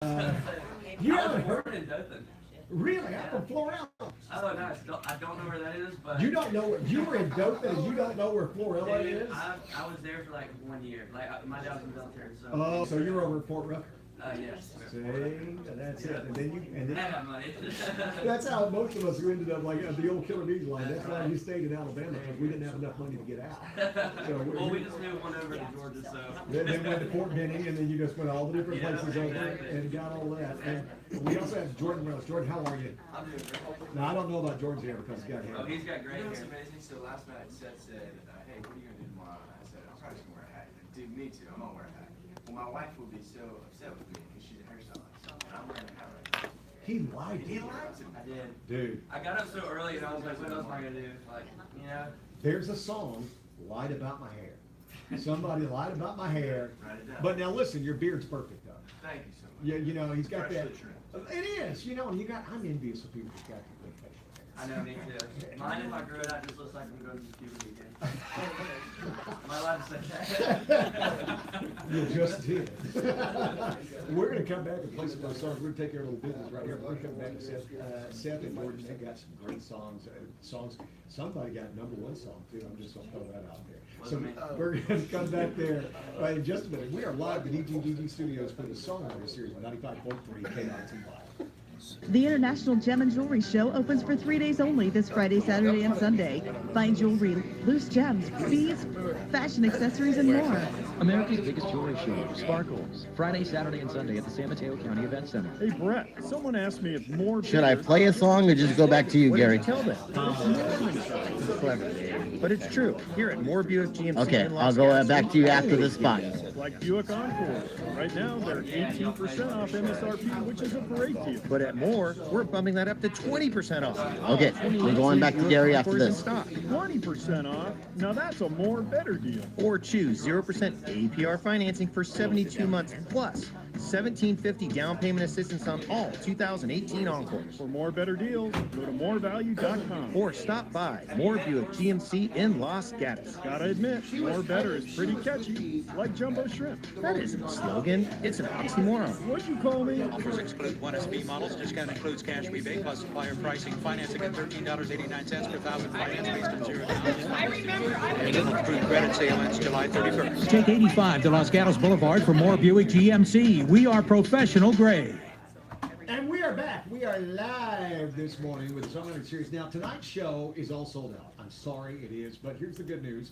You I was haven't born heard? in Dothan. Really? I'm from Florella. Oh, nice. I don't know where that is, but You don't know where you were in Dothan, and you don't know where Florella dude, is? I was there for like 1 year. Like my dad's in the military, so. Oh, so you're over at Fort Rucker. Yes. See, that's it. And then I have money. that's how most of us who ended up like the old Killer Bees line. That's why you stayed in Alabama, because we didn't have enough money to get out. So Well, we just moved one over to Georgia, so. then went to Fort Benning, and then you just went all the different Yeah, places over exactly. and got all that. And we also have Jordan Reynolds. Jordan, how are you? I'm doing great. Now I don't know about Jordan's hair because he's got hair. Oh, he's got great You know what's hair. amazing? So last night Seth said, hey, what are you going to do tomorrow? And I said, I'm probably just going to wear a hat. He's like, dude, me too. I'm going to wear a hat. Well, my wife would be so upset with me because she's a hairstylist. And I'm wearing a hat right now. He lied to He you. lied to me. I did. Dude, I got up so early and I was like, what else am I gonna do? Like, you know? there's a song, Lied About My Hair. Somebody lied about my hair. Write it down. But now listen, your beard's perfect though. Thank you so much. Yeah, you know, he's got that. Freshly trimmed. It is, you know, I'm envious of people who've got good facial hair. I know, me too. Mine, if I grew it out, just looks like I'm going to puberty again. Am I allowed to say that? You just did. We're gonna come back and play some of those songs. We're gonna take care of a little business right here. We're gonna come back and Seth and Jordan, they got some great songs. Somebody got #1 song too. I'm just gonna throw that out there. So Wasn't me. we're gonna come back there in just a minute. We are live at DGDG Studios for the Songwriters series on 95.3 KRTY. The International Gem and Jewelry Show opens for 3 days only this Friday, Saturday, and Sunday. Find jewelry, loose gems, beads, fashion accessories, and more. America's biggest jewelry show, Sparkles, Friday, Saturday, and Sunday at the San Mateo County Event Center. Hey Brett, someone asked me if more. Should I play a song or just go back to you, What did Gary? you tell them? Clever. But it's true. Here at Moore Buick GMC Okay, in I'll Los go Gatos, back to you after the spot. like Buick Encore. Right now, they're 18% off MSRP, which is a great deal. But at Moore, we're bumping that up to 20% off. Okay, we're going back to Gary after Buick this. Encores in stock. 20% off? Now that's a more better deal. Or choose 0% APR financing for 72 months plus $1,750 down payment assistance on all 2018 Encores. For more better deals, go to morevalue.com. Or stop by Moore Buick GMC in Los Gatos. Gotta admit, more better is pretty catchy, like jumbo shrimp. That isn't a slogan, it's an oxymoron. What'd you call me? Offers exclude one SB models. Discount includes cash rebate plus supplier pricing. Financing at $13.89 per thousand. Finance based on 0 down. And it'll include credit sale ends July 31st. Take 85 to Los Gatos Boulevard for more Buick GMC. We are professional grade. And we are back. We are live this morning with the Songwriters series. Now, tonight's show is all sold out. I'm sorry it is, but here's the good news.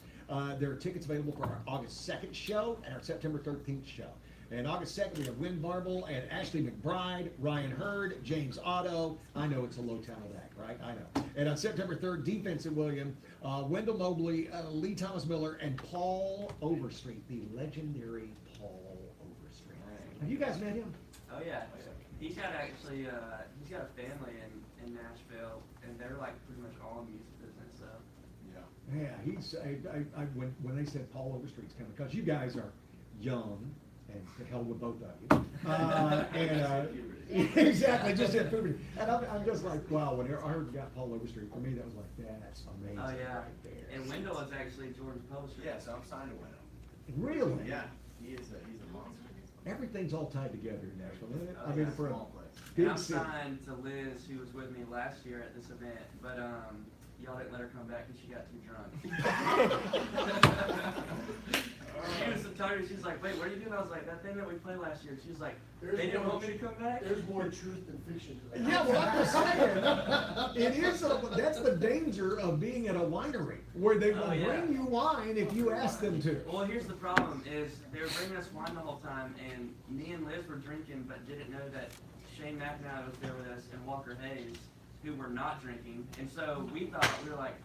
There are tickets available for our August 2nd show and our September 13th show. And August 2nd, we have Lynn Barble and Ashley McBride, Ryan Hurd, James Otto. I know it's a low-talent act, right? I know. And on September 3rd, Defense and William, Wendell Mobley, Lee Thomas Miller, and Paul Overstreet, the legendary Paul Overstreet. Have you guys met him? Oh, yeah. He's got actually, he's got a family in Nashville, and they're like pretty much all in the music business, so. Yeah, he's. When they said Paul Overstreet's coming, because you guys are young, and to hell with both of you. Exactly, just at puberty. And I'm just like, wow. When I heard you got Paul Overstreet, for me that was like, that's amazing. Oh, yeah. Right there. And Wendell is actually Jordan's publisher. Yeah, so I'm signed to Wendell. Really? Yeah, he's a monster. Everything's all tied together in Nashville, isn't it? Oh, I mean, yeah, for a small place. And big I'm city. signed to Liz, who was with me last year at this event, but y'all didn't let her come back because she got too drunk. She was so tired. She's like, "Wait, what are you doing?" I was like, "That thing that we played last year." She was like, "They didn't want me to come back." There's more truth than fiction to that. Yeah, well, I'm just saying, it is. That's the danger of being at a winery, where they will Oh, yeah. bring you wine if you ask them to. Well, here's the problem: is they were bringing us wine the whole time, and me and Liz were drinking, but didn't know that Shane McNally was there with us and Walker Hayes, who were not drinking, and so we thought we were like,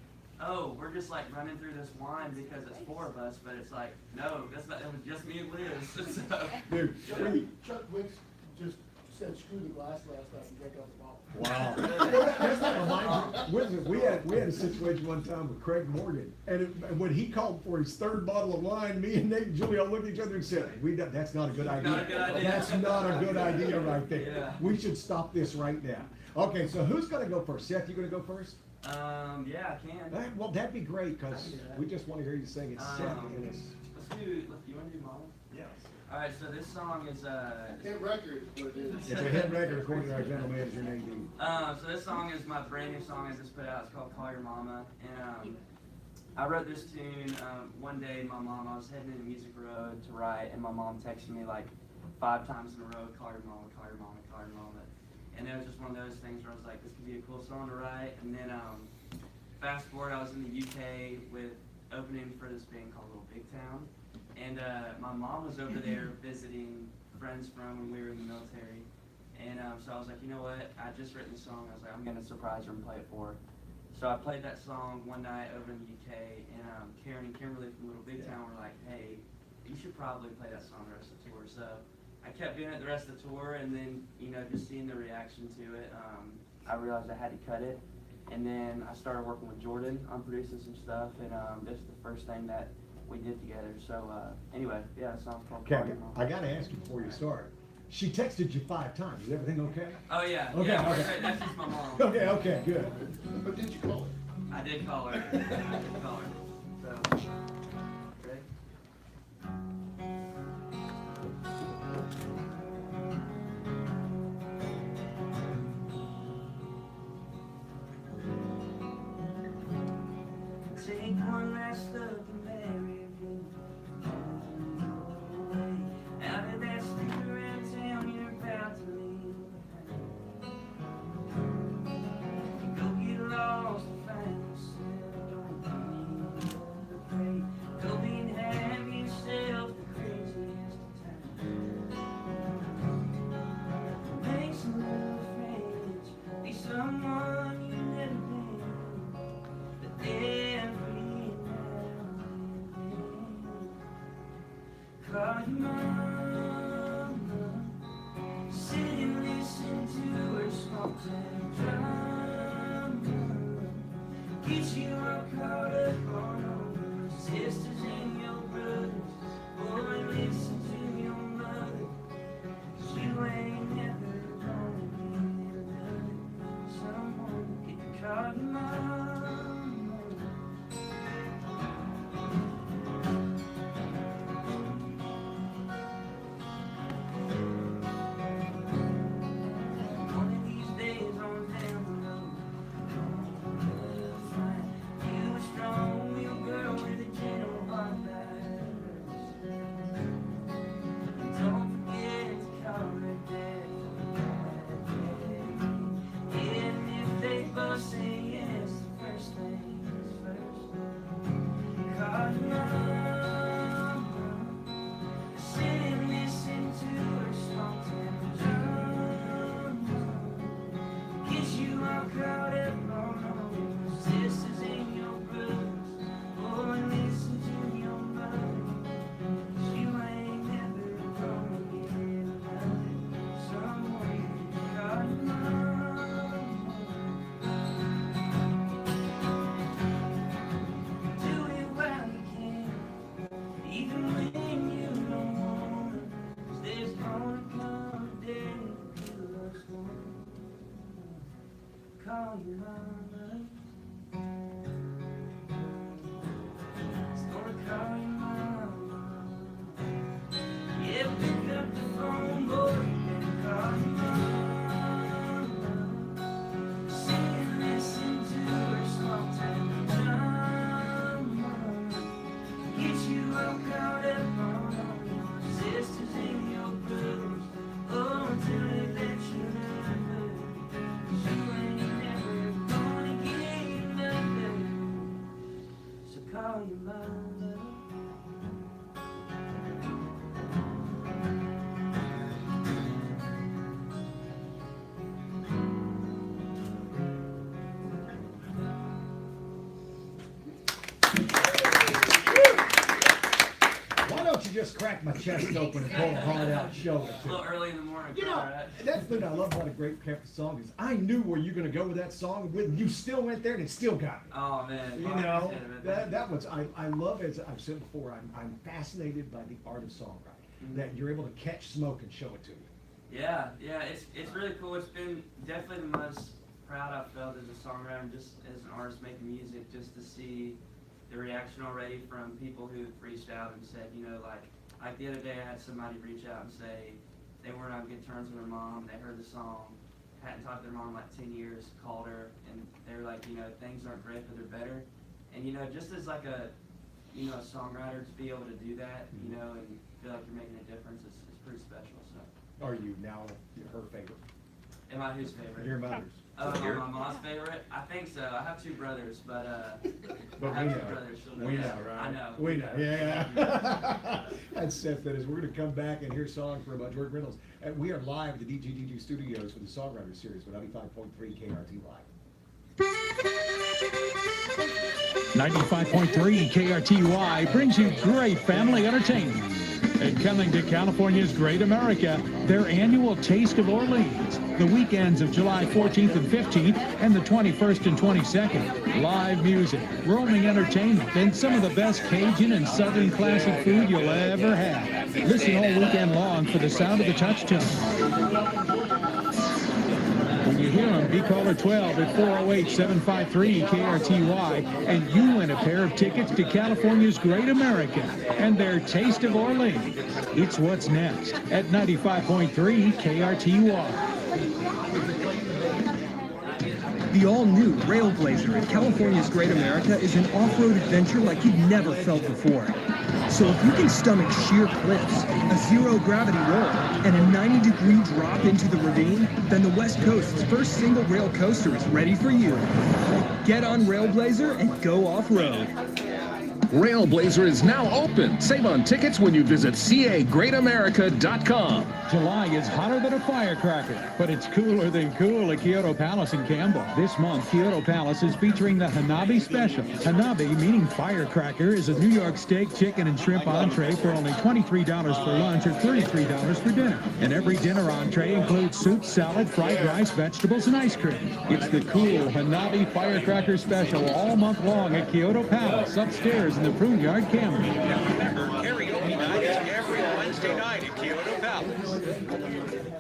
oh, we're just like running through this wine because it's 4 of us, but it's like, no, that's not. It was just me and Liz. So, Dude, Chuck Wicks just said screw the glass last night and drank out the bottle. wow. We had a situation one time with Craig Morgan, and when he called for his 3rd bottle of wine, me and Nate and Julie all looked at each other and said, that's not a good idea. Not a good idea. That's not a good idea right there. Yeah. We should stop this right now. Okay, so who's gonna go first? Seth, you gonna go first? yeah, I can. Well, that'd be great, because we just want to hear you sing it. Seth Ennis. Let's do. You want to do model? Yes. All right, so this song is Hit record, what it is. It's a hit record according to our general manager, Nadine. So this song is my brand new song I just put out. It's called Call Your Mama. And I wrote this tune one day. My mom, I was heading into Music Road to write, and my mom texted me like 5 times in a row, call your mama, call your mama, call your mama. And it was just one of those things where I was like, this could be a cool song to write. And then fast forward, I was in the UK with opening for this band called Little Big Town. And my mom was over there visiting friends from when we were in the military. And so I was like, you know what, I just written this song. I was like, I'm going to surprise her and play it for her. So I played that song one night over in the UK, and Karen and Kimberly from Little Big Town were like, hey, you should probably play that song the rest of the tour. So I kept doing it the rest of the tour, and then, you know, just seeing the reaction to it, I realized I had to cut it. And then I started working with Jordan on producing some stuff, and this is the first thing that we did together. So anyway, yeah, the song's called Okay, Call Your Mama. I gotta ask you before you start. She texted you 5 times. Is everything okay? Oh yeah, Okay, yeah, okay. that's just my mom. Okay, okay, good. But did you call it? I did call her. I did call her. So, ready? Take one last look and marry me. Out of that stupid around town you're about to leave. Go get lost and find yourself. Don't be afraid. Go be and have yourself the craziest of times. Make some new friends. Be someone you never been. But every now and then, call your mama. Sit and listen to her small town drama. Get you all caught up on all your sisters and your brothers. Boy, listen to your mother. 'Cause you ain't never gonna be another someone. Get caught your mama. One of these days on down the road, you'll find you a strong-willed girl with a gentle heart like hers. And don't forget to call her daddy. And if they both say yes, the first things first, call your mama. Sit and listen to her small town drama. Get you all caught up on all your sisters and your brothers. Oh, and listen to your mother. 'Cause you ain't never gonna get another someone. Call your mama. Do it while you can, even when you don't wanna. 'Cause there's gonna come a day you lost one. Call your mama. It's gonna call your mama. Yeah, pick up the phone, boy, and call your mama. Sit and listen to her small town drama. Get you all caught up on all your sisters and your brothers. Oh, until they let you know. 'Cause you ain't never gonna get nothing. So call your mama. Why don't you just crack my chest open and pull a heart out and show it A to little me? early in the morning. You know, right? that's the thing I love about a great Kepler song is I knew where you're going to go with that song, and you still went there and it still got me. Oh man. You know, that was, I love, as I've said before, I'm fascinated by the art of songwriting, that you're able to catch smoke and show it to you. Yeah, it's really cool. It's been definitely the most proud I've felt as a songwriter and just as an artist making music, just to see the reaction already from people who've reached out and said, you know, like, Like the other day, I had somebody reach out and say they weren't on good terms with their mom. They heard the song, hadn't talked to their mom in like 10 years, called her, and they were like, things aren't great, but they're better. And just as like a songwriter to be able to do that, and feel like you're making a difference, it's pretty special. So. Are you now her favorite? Am I whose favorite? Your mother's. Oh, my mom's favorite? I think so. I have 2 brothers, but I we have know. 2 brothers. We know, right? I know. We know. Yeah. That's Seth Ennis. We're going to come back and hear a song from Jordan Reynolds. We are live at the DGDG studios for the Songwriters series with 95.3 KRTY. 95.3 KRTY brings you great family entertainment. And coming to California's Great America, their annual Taste of Orleans, the weekends of July 14th and 15th, and the 21st and 22nd. Live music, roaming entertainment, and some of the best Cajun and Southern classic food you'll ever have. Listen all weekend long for the sound of the touch-tone. When you hear them, be caller 12 at 408-753-KRTY, and you win a pair of tickets to California's Great America and their Taste of Orleans. It's what's next at 95.3 KRTY. The all-new Railblazer in California's Great America is an off-road adventure like you've never felt before. So if you can stomach sheer cliffs, a zero-gravity roll, and a 90-degree drop into the ravine, then the West Coast's first single-rail coaster is ready for you. Get on Railblazer and go off-road. Railblazer is now open. Save on tickets when you visit cagreatamerica.com. July is hotter than a firecracker, but it's cooler than cool at Kyoto Palace in Campbell. This month, Kyoto Palace is featuring the Hanabi Special. Hanabi, meaning firecracker, is a New York steak, chicken, and shrimp entree for only $23 for lunch or $33 for dinner. And every dinner entree includes soup, salad, fried rice, vegetables, and ice cream. It's the cool Hanabi Firecracker Special all month long at Kyoto Palace, upstairs in the Prune Yard, Campbell. Remember, karaoke night is every Wednesday night at Kyoto Palace.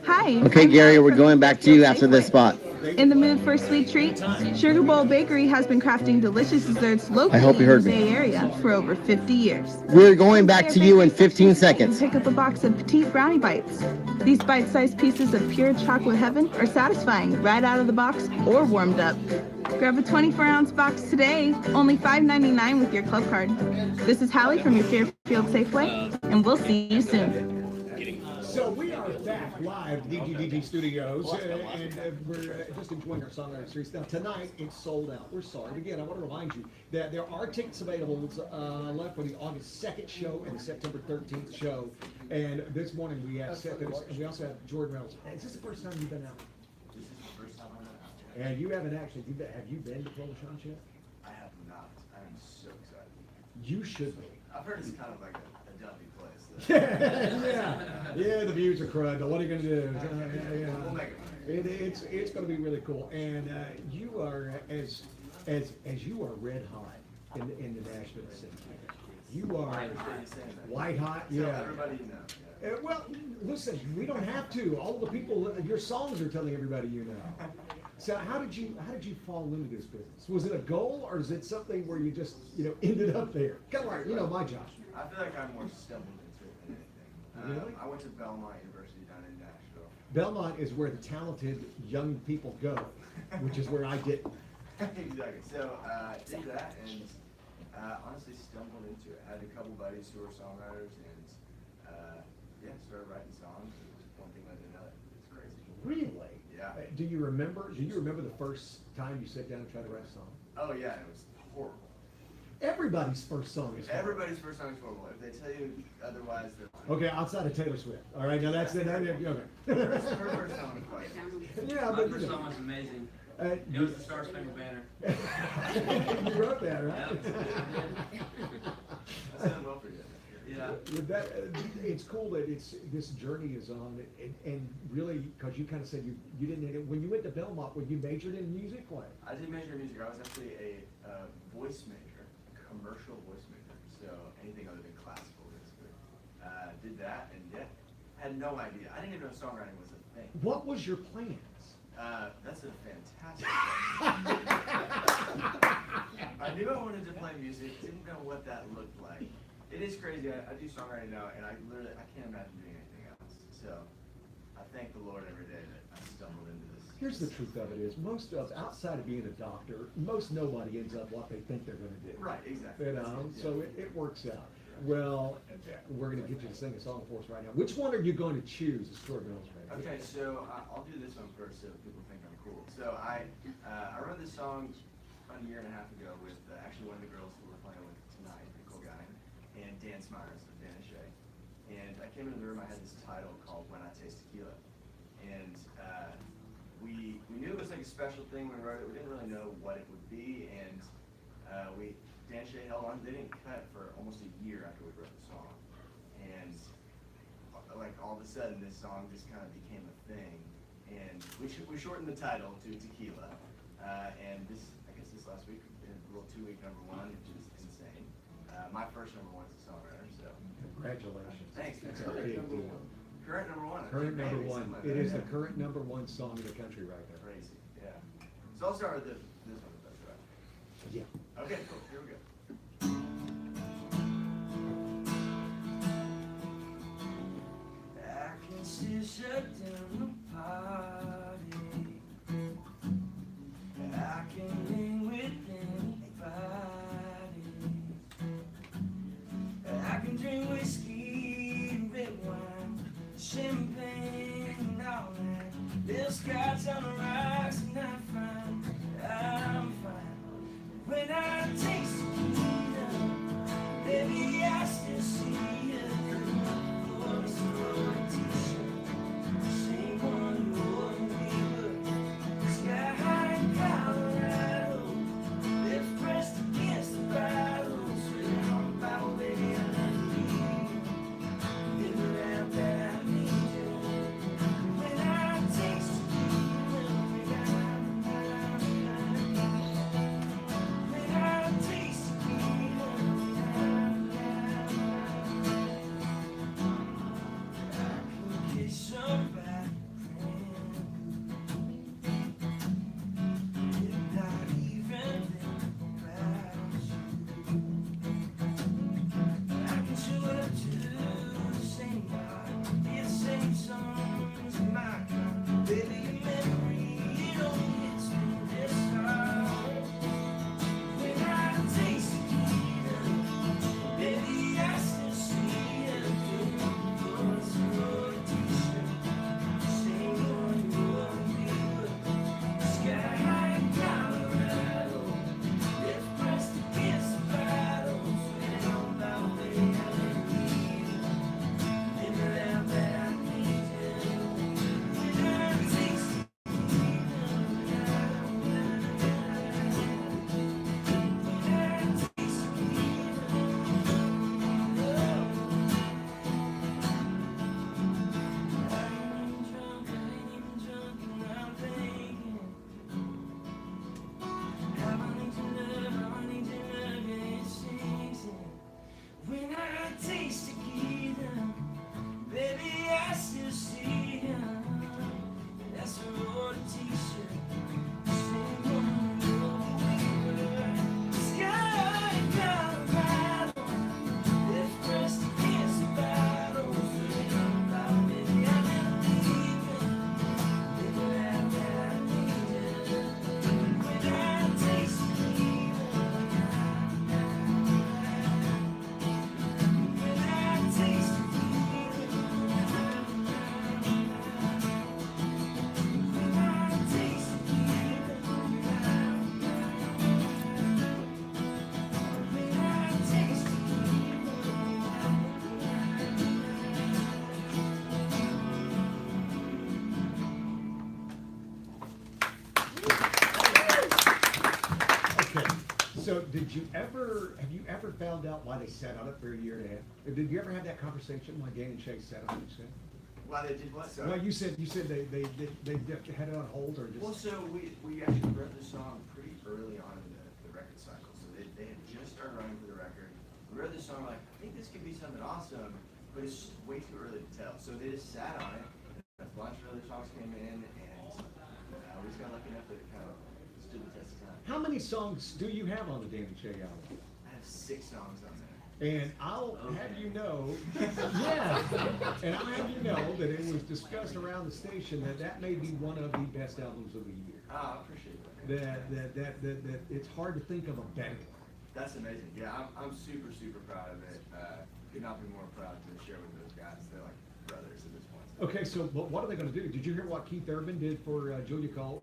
Hi. Okay, Gary, we're going back to you after this spot. In the mood for a sweet treat? Sugar Bowl Bakery has been crafting delicious desserts locally I hope you heard in the me. Bay Area for over 50 years. We're going back to you in 15 seconds. Pick up a box of petite brownie bites. These bite-sized pieces of pure chocolate heaven are satisfying right out of the box or warmed up. Grab a 24-ounce box today, only $5.99 with your club card. This is Hallie from your Fairfield Safeway, and we'll see you soon. So we are back live at the DGDG studios, and we're just enjoying our Songwriters series. Now tonight it's sold out. We're sorry. But again, I want to remind you that there are tickets available left for the August 2nd show and the September 13th show. And this morning we have Seth Ennis, and we also have Jordan Reynolds. Is this the first time you've been out? This is the first time I'm out. And you haven't actually. Have you been to Promotion yet? I have not. I am so excited. You should be. I've heard it's kind of like a dumpy place. Yeah, the views are crud, but what are you going to do? We'll make it. It's going to be really cool. And you are, as you are red hot in the Nashville scene. You are white hot, yeah. Everybody you know. Well, listen, we don't have to. All the people, your songs are telling everybody you know. So how did you fall into this business? Was it a goal, or is it something where you just ended up there? Kind of like my job. I feel like I more stumbled into it than anything. Really? I went to Belmont University down in Nashville. Belmont is where the talented young people go, which is where I did. Exactly. So did that and honestly stumbled into it. I had a couple buddies who were songwriters and started writing songs. It was one thing led to another. It's crazy. Really? Yeah. Do you remember the first time you sat down and tried to write a song? Oh yeah, it was horrible. Everybody's first song is horrible. Everybody's first song is horrible. If they tell you otherwise, they're lying. Okay, outside of Taylor Swift. All right, now that's it. Okay. Her first song was quite Yeah, My but first song was amazing. It you, was the Star Spangled Banner. you wrote that, right? That's done well for you. Yeah. With that, it's cool that this journey is on, and really, because you kind of said you didn't, when you went to Belmont, when you majored in music, what? I did major in music. I was actually a voice major, commercial voice major, so anything other than classical, basically. Did that, and had no idea. I didn't even know songwriting was a thing. What was your plans? That's a fantastic question. I knew I wanted to play music, didn't know what that looked like. It is crazy. I do songwriting now, and I can't imagine doing anything else. So I thank the Lord every day that I stumbled into this. Here's the truth of it is, outside of being a doctor, most nobody ends up what they think they're going to do. Right, exactly. You know, so it works out. Well, we're going to get you to sing a song for us right now. Which one are you going to choose as Stuart Mills? Okay, so I'll do this one first so people think I'm cool. So I wrote this song about a year and a half ago with actually one of the girls who we're playing with tonight, Nicole Guy, and Dan Smyers of Dan and Shay. And I came into the room, I had this title called When I Taste Tequila. And we knew it was like a special thing when we wrote it. We didn't really know what it would be, and Dan and Shay held on. They didn't cut for almost a year after we wrote the song. And like all of a sudden, this song just kind of became a thing. And we shortened the title to Tequila. And this last week, we did a little 2-week #1, which is insane. My first #1 as a songwriter, so. Congratulations. Thanks. That's a big deal. Current #1. Current #1. It is the current #1 song in the country right there. Crazy, yeah. So I'll start with this one, if that's all right. Yeah. Okay, cool. Here we go. I can still shut down the party. I can hang with anybody. I can drink whiskey, red wine, champagne, and all that. Little scotch on the rocks, and I'm fine. When I taste tequila, baby, I still see you. Voice on a t-shirt, same one you wore me, but sky high in Colorado, lips pressed against the bottle, sweating on the Bible, baby, I love you. Live around that I need you. When I taste tequila, when I taste tequila, I can get somebody not even about you. I can show up to the same bar, hear the same songs in my car. Baby, your memory, it only hits me this hard. When I taste tequila, baby, I still see you. Voice on a t-shirt, same one you wore me, but sky high in Colorado, lips pressed against the bottle, sweating on the Bible, baby, I love you. Live around that I need you. When I taste when I taste tequila, baby, I still see ya. That's a road t-shirt. Same one you wore. Sky in Colorado, lips pressed against the bottle, sweating on the Bible, baby, I never leave you. Live around that I need you. When I taste tequila, when I taste Okay. So have you ever found out why they sat on it for a year and a half? Did you ever have that conversation why Dan and Shay sat on it? Why they did what? Sorry. Well, you said they had it on hold or just. Well, so we actually wrote the song pretty early on in the record cycle. So they had just started writing for the record. We wrote the song like, I think this could be something awesome, but it's way too early to tell. So they just sat on it. A bunch of other songs came in, and we just got lucky enough that it kind of stood the test of time. How many songs do you have on the Dan and Shay album? I have 6 songs on there. And I'll have you know, yeah, and I'll have you know that it was discussed around the station that may be one of the best albums of the year. I appreciate that. That it's hard to think of a better one. That's amazing. Yeah, I'm super proud of it. Could not be more proud to share with those guys. They're like brothers at this point. Okay, so what are they going to do? Did you hear what Keith Urban did for Julia Cole?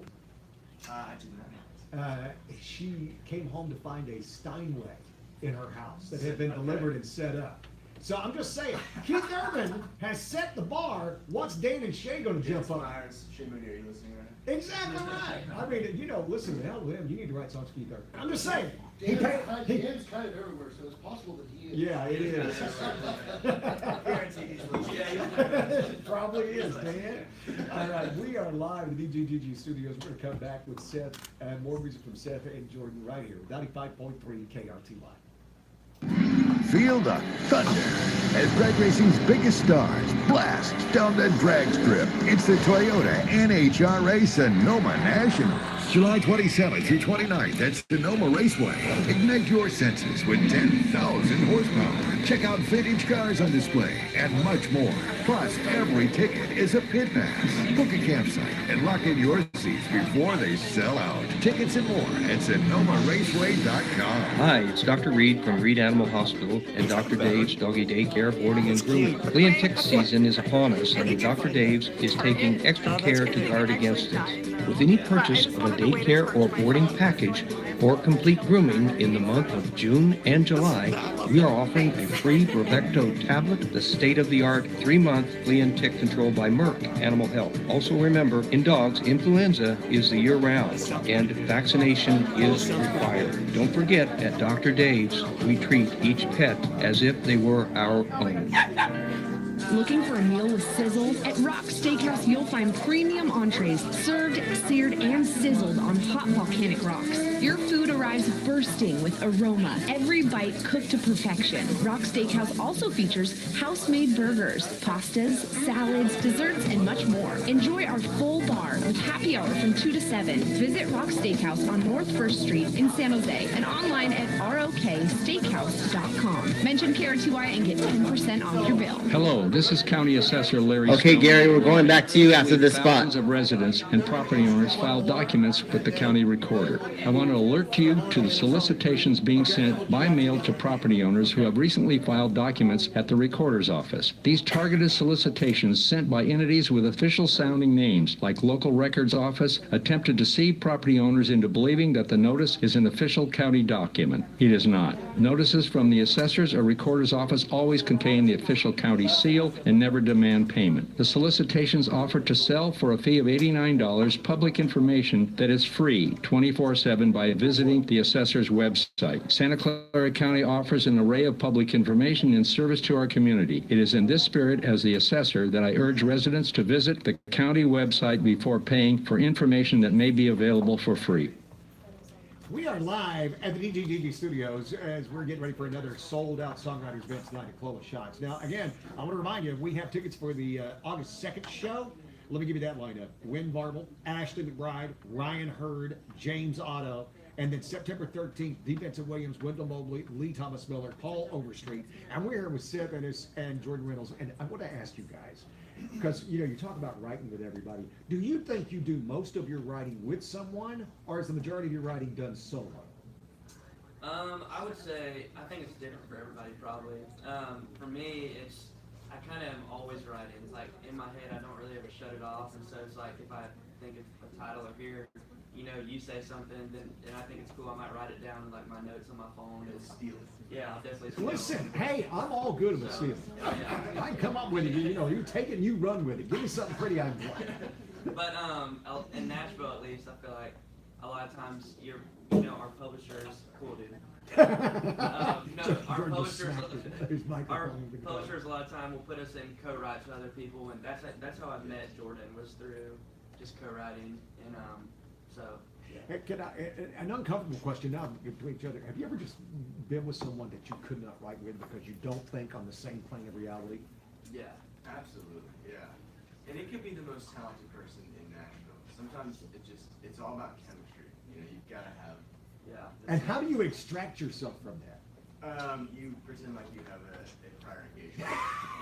I did not. She came home to find a Steinway in her house that had been delivered and set up. So I'm just saying, Keith Urban has set the bar. What's Dan and Shay going to jump on? Shay Mooney, are you listening right now? Exactly right. I mean, listen, the hell with him. You need to write songs, Keith Urban. I'm just saying. Dan's kind of everywhere, so it's possible that he is. Yeah, it is. Probably is, Dan. All right, we are live in the DGDG studios. We're going to come back with Seth, more music from Seth and Jordan right here, 95.3 KRTY. Feel the thunder as drag racing's biggest stars blast down the drag strip. It's the Toyota NHRA Sonoma National. July 27th through 29th at Sonoma Raceway. Ignite your senses with 10,000 horsepower. Check out vintage cars on display and much more. Plus, every ticket is a pit pass. Book a campsite and lock in your seats before they sell out. Tickets and more at SonomaRaceway.com. Hi, it's Dr. Reed from Reed Animal Hospital and Dr. Dave's Doggy Daycare Boarding and Grooming. Flea and tick season is upon us, and Dr. Dave's is taking extra care to guard against it. With any purchase of a daycare or boarding package or complete grooming in the month of June and July, we are offering a free Bravecto tablet, the state-of-the-art 3-month flea and tick control by Merck Animal Health. Also remember, in dogs, influenza is the year-round, and vaccination is required. Don't forget, at Dr. Dave's, we treat each pet as if they were our own. Looking for a meal with sizzle? At Rock Steakhouse, you'll find premium entrees served, seared, and sizzled on hot volcanic rocks. Your food arrives bursting with aroma, every bite cooked to perfection. Rock Steakhouse also features house-made burgers, pastas, salads, desserts, and much more. Enjoy our full bar with happy hour from 2 to 7. Visit Rock Steakhouse on North 1st Street in San Jose and online at roksteakhouse.com. Mention KRTY and get 10% off your bill. Hello, this is County Assessor Larry Okay, Stone. Gary, we're going back to you after this spot. Thousands of residents and property owners filed documents with the county recorder. I want to alert you to the solicitations being sent by mail to property owners who have recently filed documents at the recorder's office. These targeted solicitations sent by entities with official sounding names like Local Records Office attempt to deceive property owners into believing that the notice is an official county document. It is not. Notices from the assessor's or recorder's office always contain the official county seal and never demand payment. The solicitations offer to sell for a fee of $89 public information that is free 24/7 by visiting the assessor's website. Santa Clara County offers an array of public information in service to our community. It is in this spirit as the assessor that I urge residents to visit the county website before paying for information that may be available for free. We are live at the DGDG studios as we're getting ready for another sold-out Songwriters event tonight at Clovis Shots. Now, again, I want to remind you, we have tickets for the August 2nd show. Let me give you that lineup. Wynn Varble, Ashley McBride, Ryan Hurd, James Otto, and then September 13th, Defensive Williams, Wendell Mobley, Lee Thomas Miller, Paul Overstreet. And we're here with Seth Ennis and Jordan Reynolds. And I want to ask you guys, because, you talk about writing with everybody. Do you think you do most of your writing with someone, or is the majority of your writing done solo? I would say, I think it's different for everybody, probably. For me, I kind of am always writing. It's like, in my head, I don't really ever shut it off, and so it's like, if I think of a title or hear, you say something, and I think it's cool, I might write it down in, like, my notes on my phone. And steal it. Yeah, I'll definitely steal it. Listen, hey, I'm all good with stealing. I can come up with it, you take it, you run with it. Give me something pretty I can like. But in Nashville, at least, I feel like a lot of times our publishers, cool dude. Our publishers a lot of time will put us in co-writes with other people, and that's how I met Jordan, was through just co-writing, and so. Hey, an uncomfortable question now to each other. Have you ever just been with someone that you could not write with because you don't think on the same plane of reality? Yeah, absolutely, yeah. And it could be the most talented person in Nashville. Sometimes it's all about chemistry. You've got to have. Yeah. And how do you extract yourself from that? You pretend like you have a prior engagement.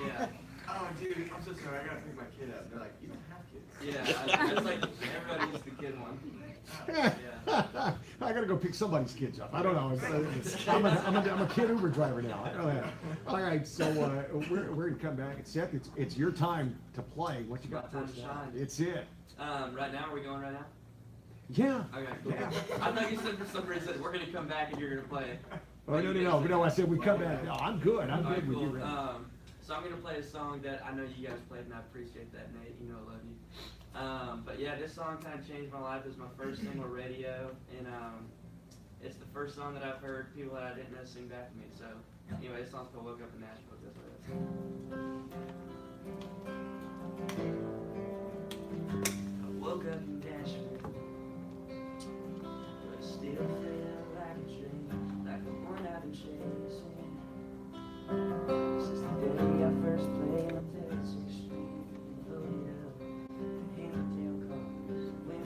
Yeah. Oh, dude, I'm so sorry. I gotta pick my kid up. They're like, you don't have kids. Yeah, it's like everybody needs the kid one. Yeah. I gotta go pick somebody's kids up. I don't know. I'm a kid Uber driver now. I don't know. All right, so we're gonna come back. Seth, it's your time to play. What you got for us? It's it. Right now, are we going right now? Yeah. Okay, cool. Yeah. I thought you said for some reason we're gonna come back and you're gonna play. Oh, no, I said we come back. No, I'm good. I'm good with you. Right? So I'm gonna play a song that I know you guys played, and I appreciate that, Nate. You know I love you. But yeah, this song kind of changed my life. It was my first single radio, and it's the first song that I've heard people that I didn't know sing back to me. So anyway, this song's called "Woke Up in Nashville." That's what it is. I woke up in Nashville, but still feel like a dream, like the one I've been chasing. Since the day I first played on 36th Street, loaded up, handed down cars, when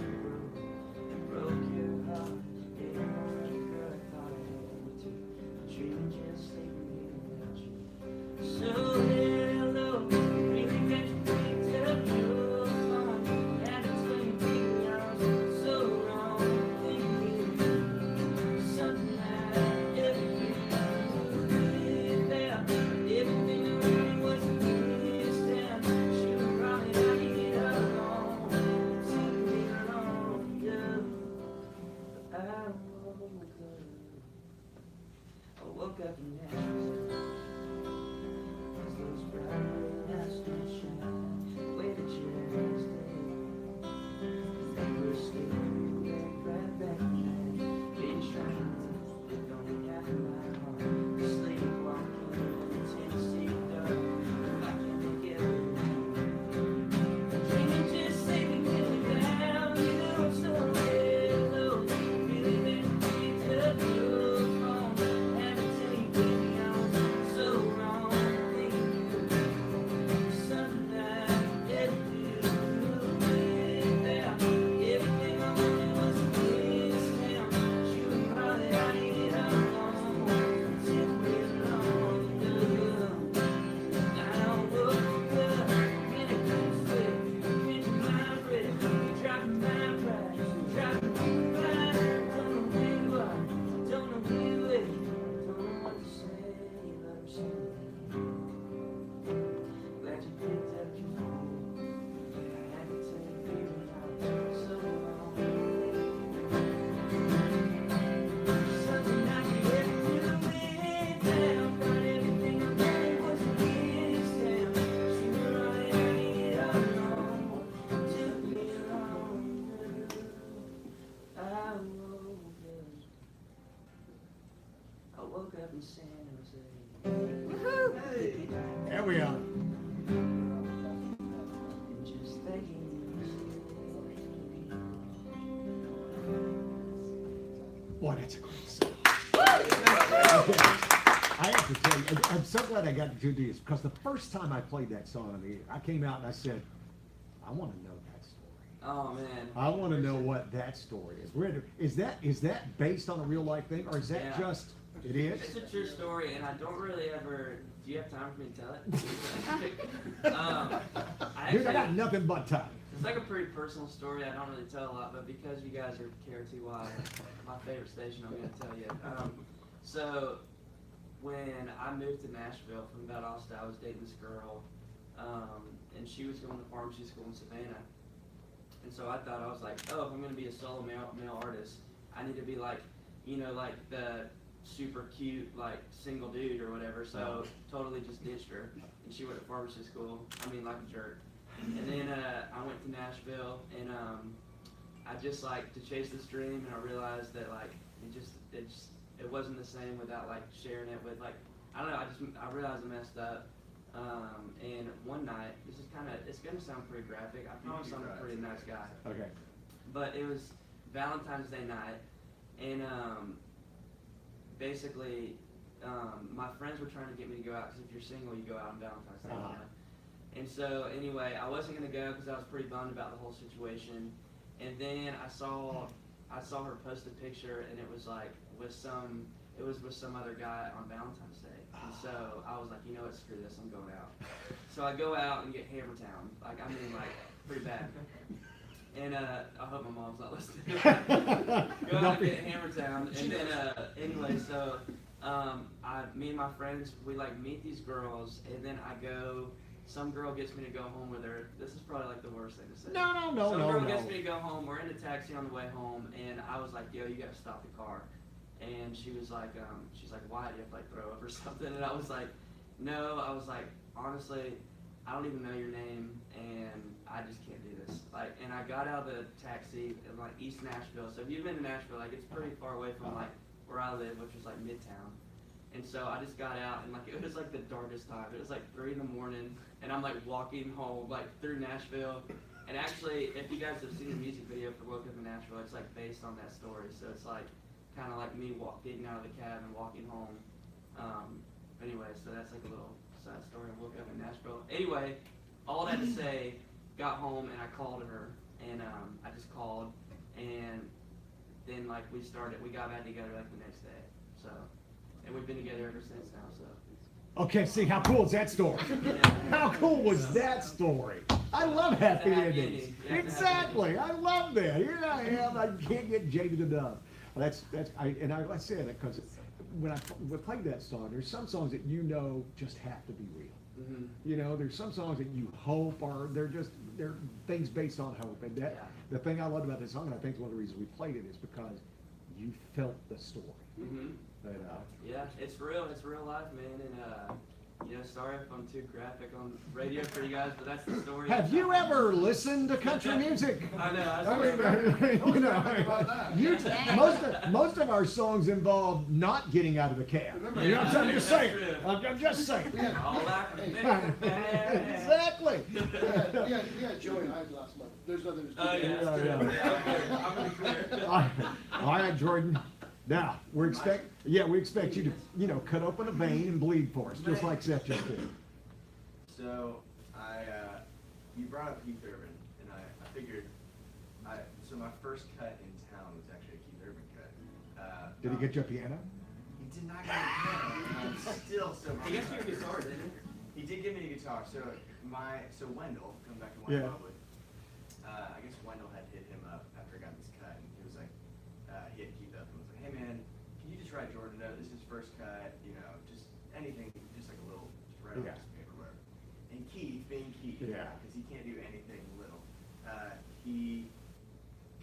it broke your heart. Yeah, girl, I thought I had to, dreaming just sleeping here without you. So hello, really got you picked up your phone, had to tell you baby I was so wrong, thinking something I ever did. Everything around me was a this down. Should've probably not get along. It took me longer. But I woke up in Nashville. As those bright red lights don't shine the way that yours did. They were still right back then. Been trying to live on half of my heart. Sleepwalking. Tennessee dog, I can't get it. Dreaming just saving me down. You know I'm so low. Really made me pick up your phone. Had to tell you, baby, I was so wrong. Thinking something I didn't do. Everything I wanted was a this town. She was probably out of it alone. Took me I woke up in San Jose. Woohoo! Hey. There we are. And just thinking Boy, that's a great song. I have to tell you, I'm so glad I got to do this because the first time I played that song on the air, I came out and I said, I want to know that story. Oh man. I want to know what that story is. Is that based on a real life thing, or is that just? It is. It's a true story, and I don't really ever. Do you have time for me to tell it? Dude, I got nothing but time. It's like a pretty personal story. I don't really tell a lot, but because you guys are KRTY, my favorite station, I'm going to tell you. So when I moved to Nashville from Valdosta, I was dating this girl, and she was going to pharmacy school in Savannah. And so I thought, I was like, oh, if I'm going to be a solo male artist, I need to be like, you know, like the super cute, like single dude or whatever. So totally just ditched her, and she went to pharmacy school. I mean, like a jerk. And then I went to Nashville, and I just like to chase this dream, and I realized that like it wasn't the same without like sharing it with like, I don't know, I realized I messed up. And one night, it's gonna sound pretty graphic. I promise I'm a pretty nice guy. Okay. But it was Valentine's Day night, and basically, my friends were trying to get me to go out, because if you're single, you go out on Valentine's Day. You know? And so anyway, I wasn't gonna go because I was pretty bummed about the whole situation. And then I saw her post a picture, and it was like with it was with some other guy on Valentine's Day. And so I was like, you know what, screw this, I'm going out. So I go out and get Hammertown. Like, I mean, like, pretty bad. And I hope my mom's not listening. Go out and get Hammertown. And then, anyway, so me and my friends, we like meet these girls, and then I go, some girl gets me to go home with her. This is probably like the worst thing to say. Some girl gets me to go home. We're in a taxi on the way home, and I was like, yo, you gotta stop the car. And she was like, why, do you have to like throw up or something? And I was like, no. I was like, honestly, I don't even know your name, and I just can't do this. Like, and I got out of the taxi in like East Nashville. So if you've been to Nashville, like it's pretty far away from like where I live, which is like Midtown. And so I just got out, and like it was like the darkest time. It was like 3 in the morning, and I'm like walking home like through Nashville. And actually, if you guys have seen the music video for Woke Up in Nashville, it's like based on that story. So it's like kind of like me getting out of the cab and walking home. Anyway, so that's like a little side story of Woke Up in Nashville. Anyway, all that to say, got home and I called her, and I just called, and then like we got back together like the next day. So, and we've been together ever since now. So. Okay, see, how cool is that story? How cool was that story? I love happy endings. Exactly, I love that. Here I am, I can't get jaded enough. Well, I said that because when I played that song, there's some songs that you know just have to be real. Mm-hmm. You know, there's some songs that you hope are, they're things based on hope. And the thing I loved about this song, and I think one of the reasons we played it, is because you felt the story. Mm-hmm. Yeah, it's real life, man, and you know, sorry if I'm too graphic on radio for you guys, but that's the story. Have you ever listened to country music? I know. Most of our songs involve not getting out of the cab. You know what I'm just saying? I'm just saying. Exactly. Yeah, Joey and I had last month. There's nothing to do. All right, Jordan. Now, we expect you to, cut open a vein and bleed for us, just like Seth just did. So, you brought up Keith Urban, and I figured, so my first cut in town was actually a Keith Urban cut. Did he get you a piano? He did not get me a piano, and I'm still so He got you a guitar, didn't he? He did give me a guitar, so Wendell, coming back to Wendell, I guess Wendell had hit him up after I got this cut, and he was like, he had Keith up and was like, hey man, can you just write Jordan a note? This is his first cut, just anything, just like a little, just write on this paper, whatever. And Keith, being Keith, because he can't do anything little, he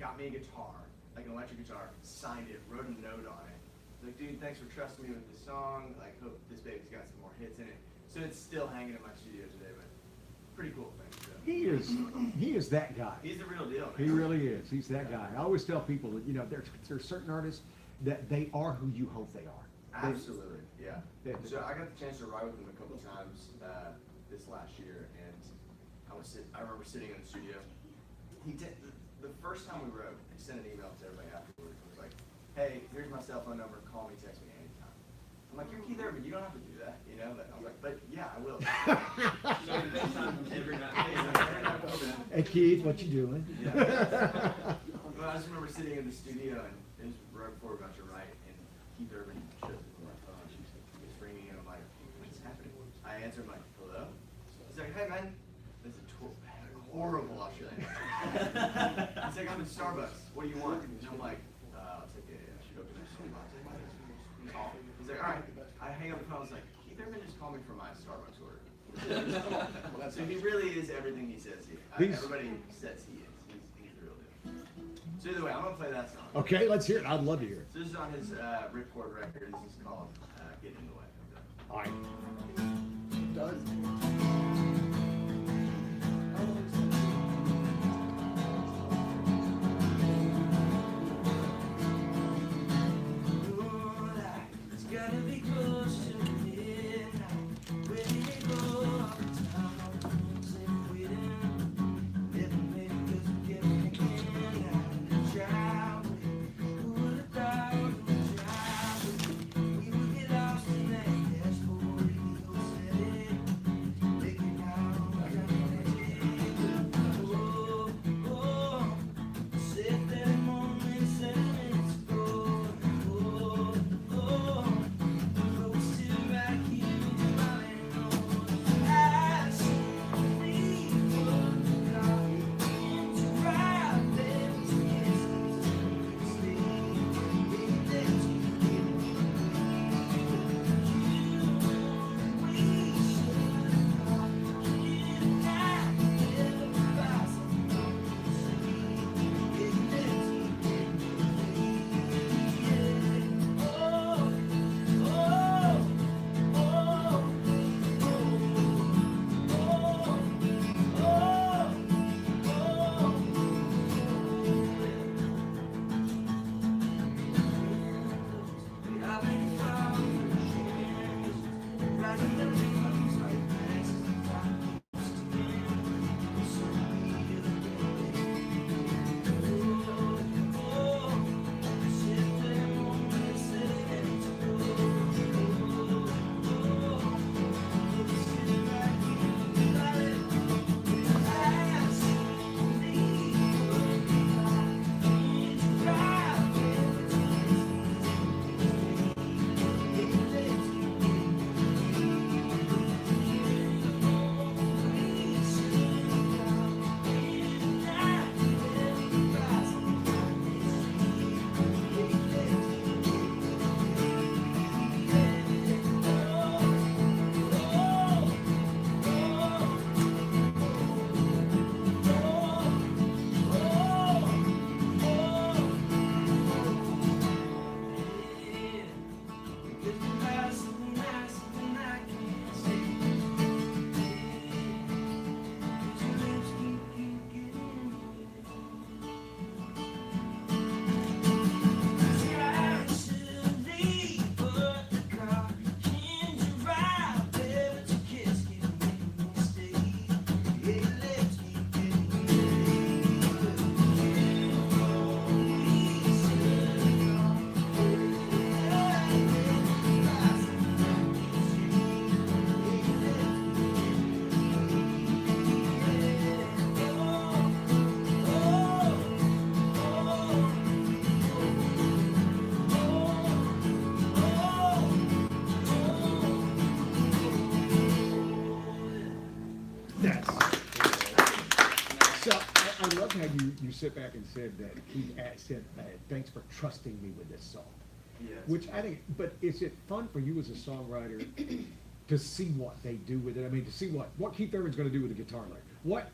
got me a guitar, like an electric guitar, signed it, wrote a note on it. Like, dude, thanks for trusting me with this song. Like, hope this baby's got some more hits in it. So it's still hanging in my studio today, but pretty cool thing. So. He is that guy. He's the real deal, man. He really is. He's that guy. I always tell people that, there's certain artists that they are who you hope they are. Absolutely, yeah. So I got the chance to write with him a couple times this last year, and I remember sitting in the studio. He did the first time we wrote. He sent an email to everybody afterwards. It was like, "Hey, here's my cell phone number. Call me, text me anytime." I'm like, "You're Keith Urban. You don't have to do that, But I was like, "But yeah, I will." Hey Keith, what you doing? Yeah. Well, I just remember sitting in the studio, and it was right before we were about to write, and Keith Urban shows up on my phone. He's ringing, and I'm like, "What's happening?" I answer, I'm like, "Hello?" He's like, "Hey man, this is horrible Australian." He's like, "I'm in Starbucks. What do you want?" And I'm like, "I'll take a sugar coffee." He's like, "All right." I hang up the phone. I was like, Keith Urban just called me for my Starbucks order. So he really is everything he says he is. Everybody says he is. He's the real deal. So either way, I'm going to play that song. Okay, let's hear it. I'd love to hear it. So this is on his Ripcord record. This is called Get in the Way. All right. you sit back and said that he said, thanks for trusting me with this song. Yeah. Which I think, but is it fun for you as a songwriter to see what they do with it? I mean, to see what Keith Urban's going to do with the guitar layer, what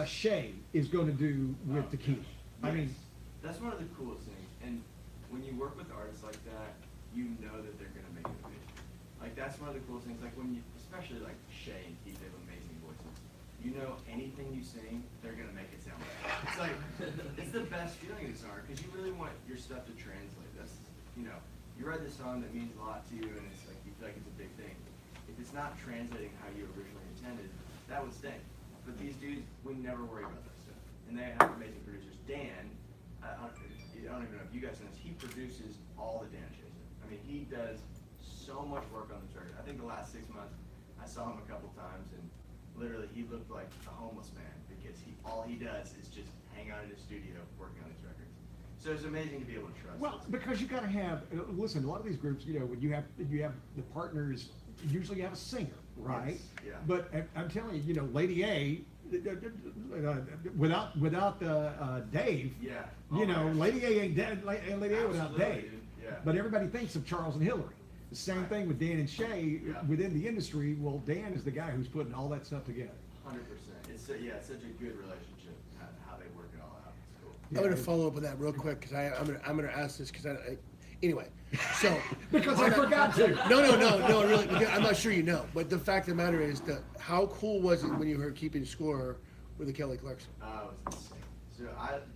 Shay is going to do with the key. I mean, that's one of the coolest things. And when you work with artists like that, you know that they're going to make it big. Like, that's one of the coolest things. Like, when you, especially like Shay and Keith, they have amazing voices. You know, anything you sing, they're going to make it sound better. It's like, it's the best feeling as an artist, because you really want your stuff to translate. That's, you know, you write this song that means a lot to you, and it's like, you feel like it's a big thing. If it's not translating how you originally intended, that would stink. But these dudes, we never worry about that stuff. And they have amazing producers. Dan, I don't even know if you guys know this, he produces all the Dan Chaser. I mean, he does so much work on this record. I think the last 6 months, I saw him a couple times, and literally he looked like a homeless man, because all he does is just hang out in his studio working on these records. So it's amazing to be able to trust. well, because you got to have, listen, a lot of these groups, you know, when you have the partners, usually you have a singer, right? Yes, yeah. But I'm telling you, you know, Lady A, without Dave, Yeah. you know, Lady A ain't dead. Lady A without Absolutely, Dave. dude. Yeah. But everybody thinks of Charles and Hillary. The same thing with Dan and Shay within the industry. Well, Dan is the guy who's putting all that stuff together. 100%. It's such a good relationship, how they work it all out. It's cool. I'm going to follow up with that real quick, because I'm going to ask this, because anyway, so. Because I forgot to. No, really, because I'm not sure you know, but the fact of the matter is that how cool was it when you heard keeping score with the Kelly Clarkson? Oh, it was insane. So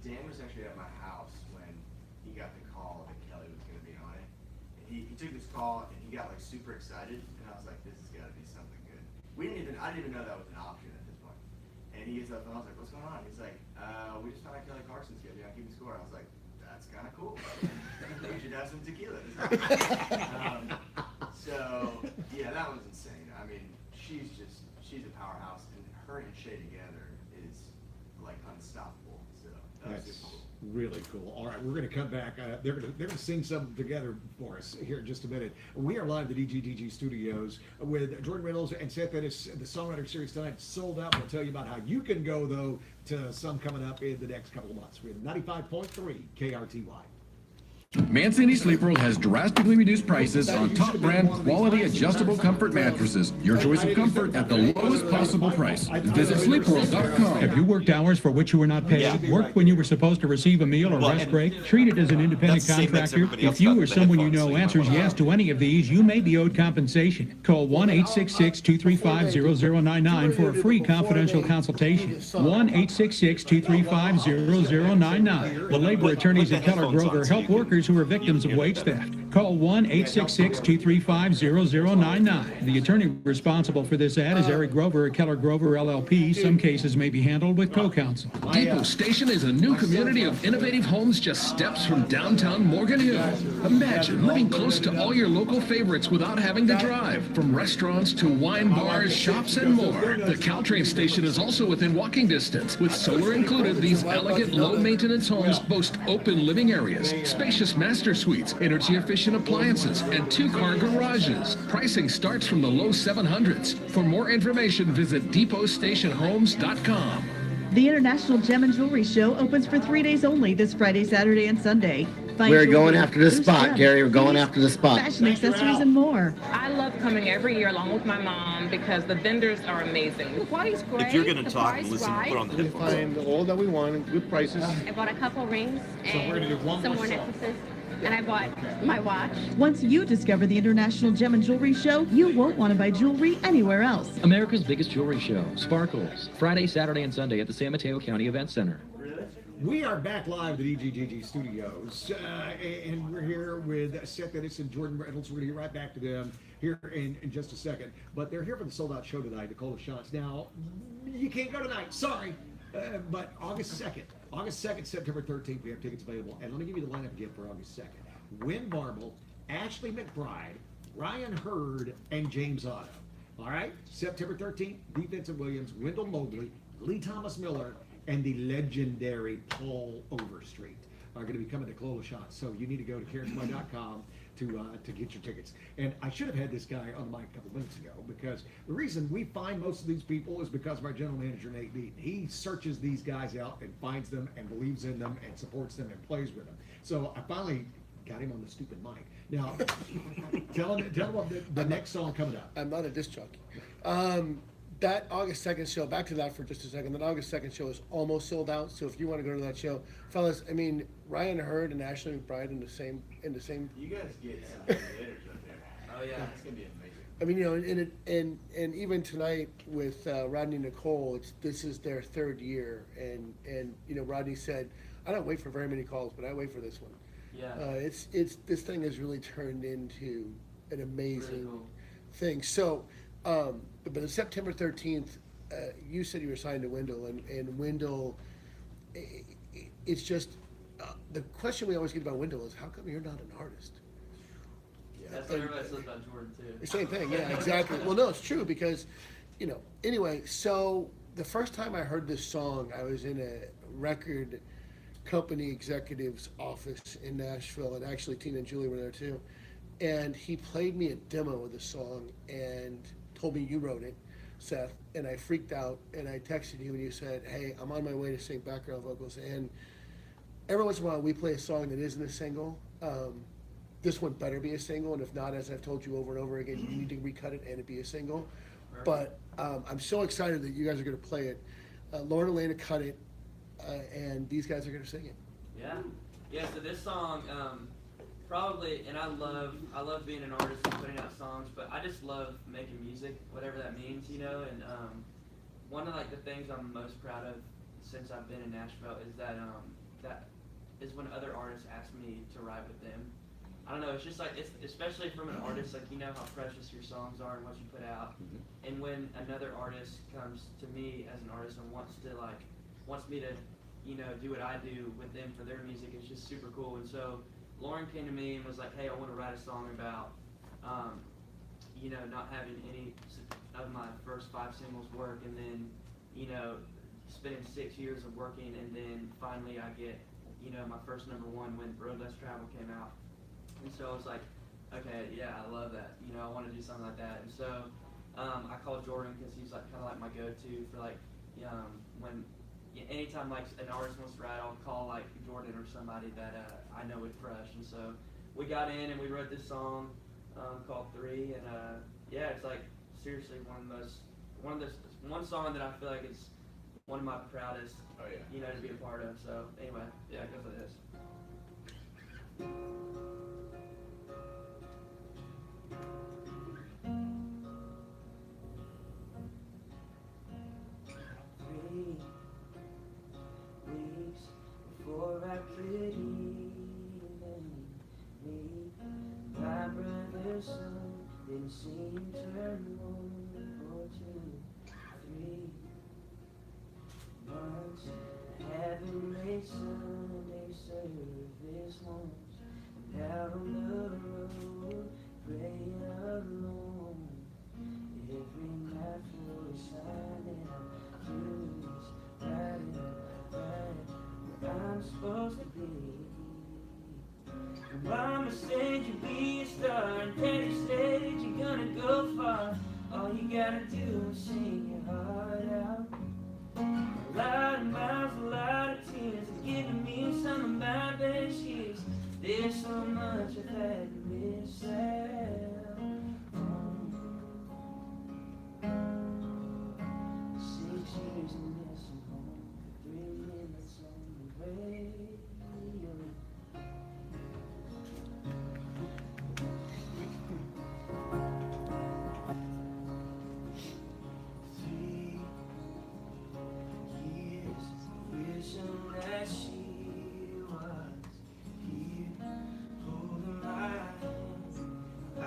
Dan was actually at my house when he got the call that Kelly was going to be on it. And he took this call and he got like super excited, and I was like, this has got to be something good. I didn't even know that was an option at this point. And he gets up and I was like, what's going on? He's like, we just found out Kelly Clarkson's going to be on Keeping Score. I was like, that's kind of cool. We should have some tequila. So yeah, that was insane. I mean, she's a powerhouse, and her and Shay together is like unstoppable. So that was That's super cool. really cool. All right, we're going to come back. They're going to sing something together for us here in just a minute. We are live at the DGDG studios with Jordan Reynolds and Seth Ennis. The Songwriter Series tonight sold out. We'll tell you about how you can go, though, to some coming up in the next couple of months. We have 95.3 KRTY. Mancini Sleep World has drastically reduced prices on top brand quality adjustable comfort mattresses. Your choice of comfort at the lowest possible price. Visit sleepworld.com. Have you worked hours for which you were not paid? Worked when you were supposed to receive a meal or rest break? Treated as an independent contractor? If you or someone you know answers yes to any of these, you may be owed compensation. Call 1-866-235-0099 for a free confidential consultation. 1-866-235-0099. The labor attorneys at Keller Grover help workers who are victims of wage theft. Call 1-866-235-0099. The attorney responsible for this ad is Eric Grover at Keller Grover LLP. Some cases may be handled with co-counsel. Depot Station is a new community of innovative homes just steps from downtown Morgan Hill. Imagine living close to all your local favorites without having to drive. From restaurants to wine bars, shops, and more. The Caltrain station is also within walking distance. With solar included, these elegant, low-maintenance homes boast open living areas, spacious master suites, energy-efficient appliances, and 2-car garages. Pricing starts from the low 700s. For more information, visit depotstationhomes.com. The International Gem and Jewelry Show opens for 3 days only this Friday, Saturday, and Sunday. We're going after the spot, Gary. We're going after the spot. Fashion accessories and more. I love coming every year along with my mom because the vendors are amazing. The quality's great. If you're going to talk and listen, put on the We can headphones. find all that we want and good prices. I bought a couple rings and we're gonna do one some more more song. necklaces, and I bought my watch. Once you discover the International Gem and Jewelry Show, you won't want to buy jewelry anywhere else. America's biggest jewelry show, Sparkles. Friday, Saturday, and Sunday at the San Mateo County Event Center. We are back live at the DGDG studios, and we're here with Seth Ennis and Jordan Reynolds. We're going to get right back to them here in just a second. But they're here for the sold-out show tonight, Nicole Shots. Now, you can't go tonight, sorry, but August 2nd, September 13th, we have tickets available. And let me give you the lineup again for August 2nd. Win Marble, Ashley McBride, Ryan Hurd, and James Otto. All right, September 13th, Defensive Williams, Wendell Mobley, Lee Thomas Miller, and the legendary Paul Overstreet. are going to be coming to Clola Shots. So you need to go to KRTY.com to get your tickets. And I should have had this guy on the mic a couple minutes ago, because the reason we find most of these people is because of our general manager, Nate Deaton. He searches these guys out and finds them and believes in them and supports them and plays with them. So I finally got him on the stupid mic. Now, tell him what the next song coming up. I'm not a disc jockey. That August 2nd show, back to that for just a second, that August 2nd show is almost sold out, so if you want to go to that show, fellas, I mean, Ryan Hurd and Ashley McBride in the same. You guys get some hitters up there. Oh yeah, it's gonna be amazing. I mean, you know, and even tonight with Rodney Nicole, this is their third year, and you know, Rodney said, I don't wait for very many calls, but I wait for this one. Yeah. It's this thing has really turned into an amazing Really cool. thing. So, but on September 13th, you said you were signed to Wendell, and Wendell, it's just the question we always get about Wendell is, how come you're not an artist? That's what everybody says about Jordan too. The same thing, yeah, exactly. Well, no, it's true because, you know, anyway, so the first time I heard this song, I was in a record company executive's office in Nashville, and actually Tina and Julie were there too. And he played me a demo of the song and told me you wrote it, Seth, and I freaked out, and I texted you and you said, hey, I'm on my way to sing background vocals. And every once in a while we play a song that isn't a single. This one better be a single, and if not, as I've told you over and over again, you need to recut it and it be a single. But I'm so excited that you guys are going to play it. Lauren and Elena cut it, and these guys are going to sing it. Yeah. So this song, probably, and I love being an artist and putting out songs, but I just love making music, whatever that means, you know. And one of the things I'm most proud of since I've been in Nashville is that that is when other artists ask me to write with them. I don't know, it's just it's especially from an artist, you know how precious your songs are and what you put out. And when another artist comes to me as an artist and wants me to, you know, do what I do with them for their music, it's just super cool. And so Lauren came to me and was like, hey, I want to write a song about, you know, not having any of my first 5 singles work, and then, you know, spending 6 years of working, and then finally I get, you know, my first #1 when Road Less Travel came out. And so I was like, okay, yeah, I love that. You know, I want to do something like that. And so I called Jordan because he's kind of my go-to for when anytime an artist wants to write, I'll call Jordan or somebody that I know with Fresh. And so we got in and we wrote this song called 3, and yeah, it's seriously one song that I feel like is one of my proudest, you know, to be a part of. So anyway, yeah, it goes like this. Before I could even meet my brother's son, didn't see him turn 1 or 2, 3 months. Having late Sunday service once, and out on the road, praying alone. Every night for a sign that I'm curious, right I'm supposed to be. Mama said you'd be a star, and Daddy said you're gonna go far. All you gotta do is sing your heart out. A lot of miles, a lot of tears, and giving me some of my best years. There's so much I've had to miss out. 6 years and missing home, 3 minutes on the radio. That she was here, holding my hand. I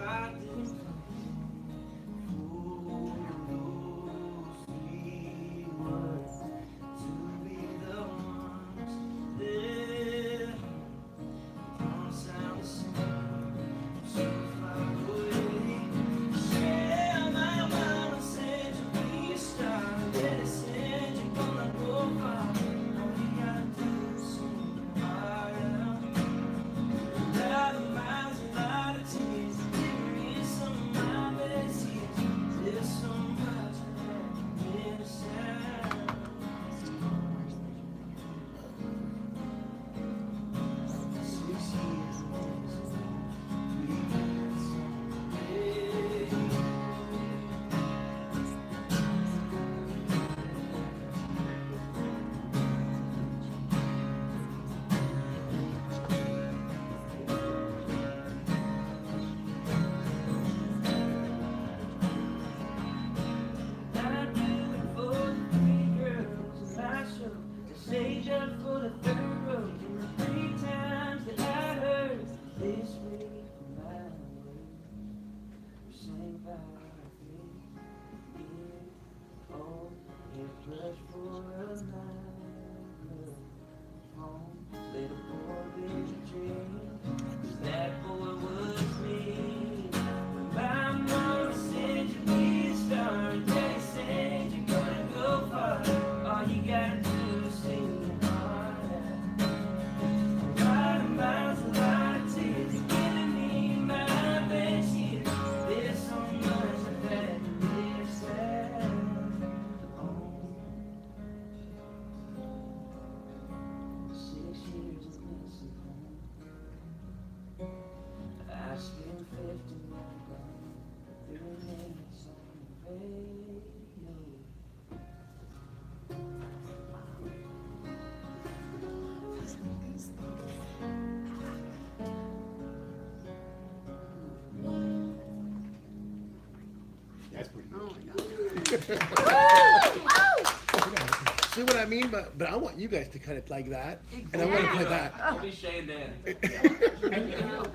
See what I mean? But I want you guys to kind of like that, and I want to play that. I'll be Shane then.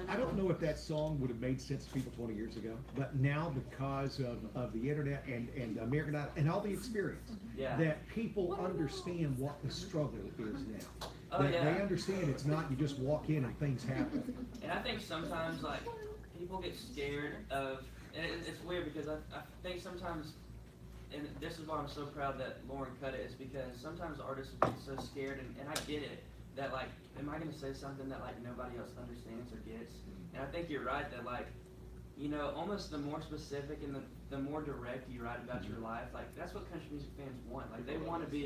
I don't know if that song would have made sense to people 20 years ago, but now because of the internet and American Idol and all the experience, that people understand what the struggle is now. They understand it's not you just walk in and things happen. And I think sometimes like people get scared of, and it's weird because I think sometimes. And this is why I'm so proud that Lauren cut it, is because sometimes artists get so scared, and I get it, that like, am I going to say something that like nobody else understands or gets? And I think you're right that like, you know, almost the more specific and the more direct you write about your life, like that's what country music fans want. Like they want to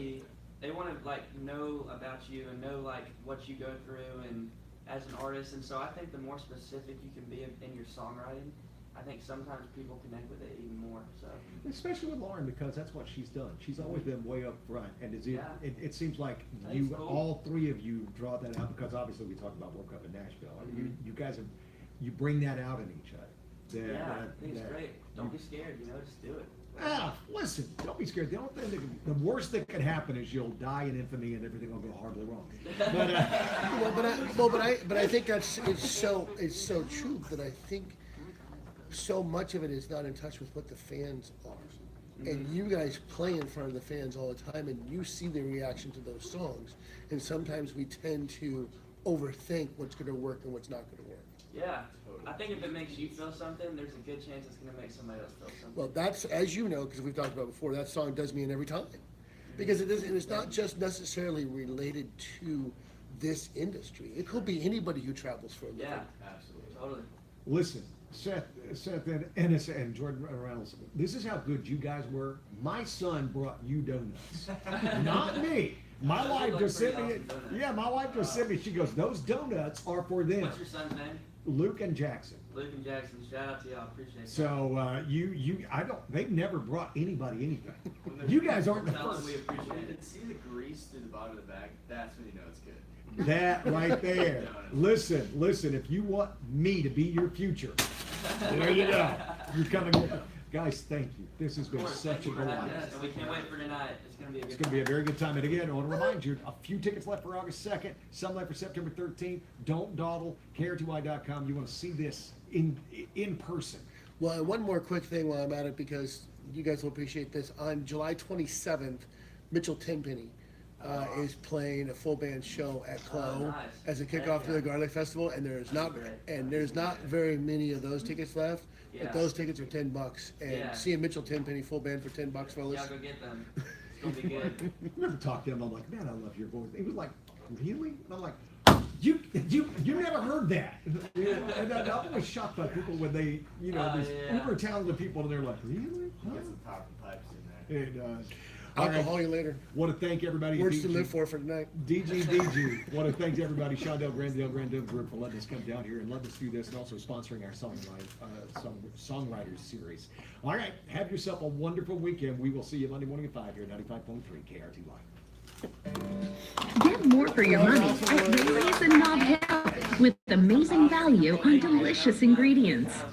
like know about you and know like what you go through and as an artist. And so I think the more specific you can be in your songwriting, I think sometimes people connect with it even more. So, especially with Lauren, because that's what she's done. She's always been way up front, and it seems like all three of you draw that out because obviously we talked about World Cup in Nashville. I mean, you guys you bring that out in each other. I think it's great. Don't be scared. You know, just do it. Listen, don't be scared. The worst that could happen is you'll die in infamy and everything will go horribly wrong. But I think it's so true that I think. So much of it is not in touch with what the fans are. And you guys play in front of the fans all the time, and you see the reaction to those songs. And sometimes we tend to overthink what's going to work and what's not going to work. Yeah. I think if it makes you feel something, there's a good chance it's going to make somebody else feel something. Well, that's, as you know, because we've talked about before, that song does me in every time. Because it's not just necessarily related to this industry. It could be anybody who travels for a living. Yeah, absolutely. Totally. Listen. Seth Ennis and Jordan Reynolds, this is how good you guys were. My son brought you donuts, not me. My wife just sent me. My wife just sent me. She goes, "Those donuts are for them." What's your son's name? Luke and Jackson. Luke and Jackson. Shout out to y'all. Appreciate it. So they've never brought anybody anything. You guys aren't the first. We appreciate it. See the grease through the bottom of the bag. That's when you know it's good. That right there. Listen, if you want me to be your future, there you go. You're coming in. Guys, thank you. This has been such a good one. And we can't wait for tonight. It's going to be a good time. It's going to be a very good time. And again, I want to remind you, a few tickets left for August 2nd, some left for September 13th. Don't dawdle. KRTY.com. You want to see this in person. Well, one more quick thing while I'm at it, because you guys will appreciate this. On July 27th, Mitchell Tenpenny is playing a full band show at Clo as a kickoff to the Garlic Festival, and there's not very many of those tickets left. But those tickets are $10, and seeing Mitchell Tenpenny full band for $10, fellas. Yeah, go get them. It's gonna be good. I remember talking to him. I'm like, man, I love your voice. He was like, really? And I'm like, you never heard that. And I'm always shocked by people when they, these uber talented people, and they're like, really? Huh? Get some powerful pipes in there. It does. I'll call you later. Want to thank everybody. Words to live for tonight. DGDG. Want to thank everybody. Shondell Grandel Group for letting us come down here and letting us do this, and also sponsoring our Songwriters series. All right. Have yourself a wonderful weekend. We will see you Monday morning at 5 here at 95.3 KRTY. Get more for your money at Rayleigh's and Nob Hill with amazing value on delicious ingredients.